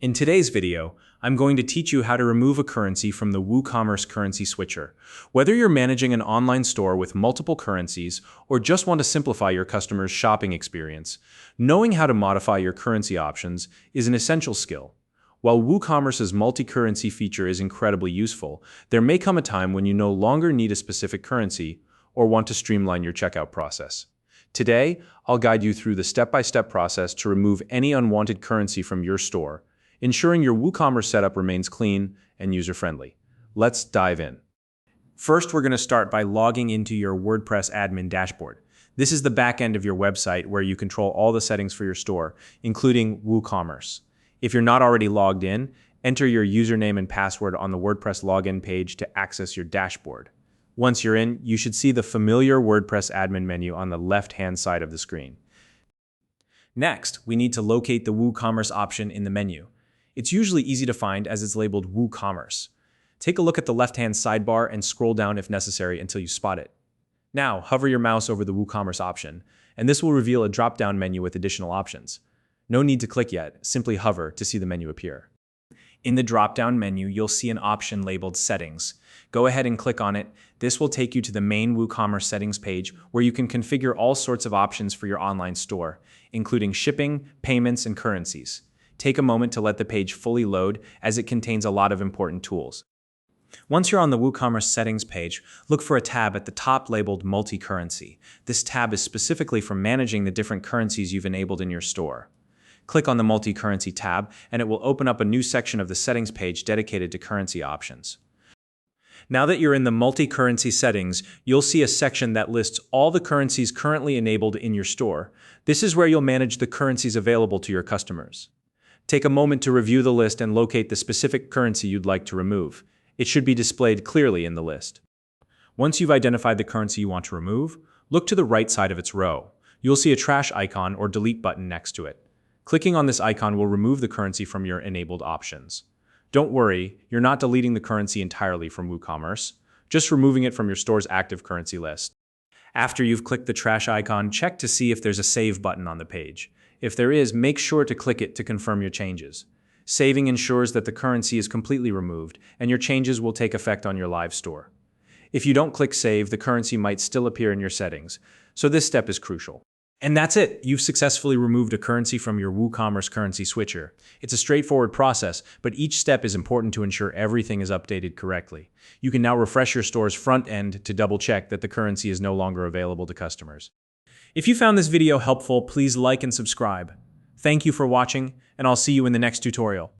In today's video, I'm going to teach you how to remove a currency from the WooCommerce currency switcher. Whether you're managing an online store with multiple currencies or just want to simplify your customers' shopping experience, knowing how to modify your currency options is an essential skill. While WooCommerce's multi-currency feature is incredibly useful, there may come a time when you no longer need a specific currency or want to streamline your checkout process. Today, I'll guide you through the step-by-step process to remove any unwanted currency from your store, ensuring your WooCommerce setup remains clean and user-friendly. Let's dive in. First, we're going to start by logging into your WordPress admin dashboard. This is the back end of your website where you control all the settings for your store, including WooCommerce. If you're not already logged in, enter your username and password on the WordPress login page to access your dashboard. Once you're in, you should see the familiar WordPress admin menu on the left-hand side of the screen. Next, we need to locate the WooCommerce option in the menu. It's usually easy to find as it's labeled WooCommerce. Take a look at the left-hand sidebar and scroll down if necessary until you spot it. Now, hover your mouse over the WooCommerce option, and this will reveal a drop-down menu with additional options. No need to click yet, simply hover to see the menu appear. In the drop-down menu, you'll see an option labeled Settings. Go ahead and click on it. This will take you to the main WooCommerce settings page where you can configure all sorts of options for your online store, including shipping, payments, and currencies. Take a moment to let the page fully load as it contains a lot of important tools. Once you're on the WooCommerce settings page, look for a tab at the top labeled Multi-Currency. This tab is specifically for managing the different currencies you've enabled in your store. Click on the Multi-Currency tab and it will open up a new section of the settings page dedicated to currency options. Now that you're in the multi-currency settings, you'll see a section that lists all the currencies currently enabled in your store. This is where you'll manage the currencies available to your customers. Take a moment to review the list and locate the specific currency you'd like to remove. It should be displayed clearly in the list. Once you've identified the currency you want to remove, look to the right side of its row. You'll see a trash icon or delete button next to it. Clicking on this icon will remove the currency from your enabled options. Don't worry, you're not deleting the currency entirely from WooCommerce, just removing it from your store's active currency list. After you've clicked the trash icon, check to see if there's a Save button on the page. If there is, make sure to click it to confirm your changes. Saving ensures that the currency is completely removed, and your changes will take effect on your live store. If you don't click Save, the currency might still appear in your settings, so this step is crucial. And that's it! You've successfully removed a currency from your WooCommerce currency switcher. It's a straightforward process, but each step is important to ensure everything is updated correctly. You can now refresh your store's front end to double-check that the currency is no longer available to customers. If you found this video helpful, please like and subscribe. Thank you for watching, and I'll see you in the next tutorial.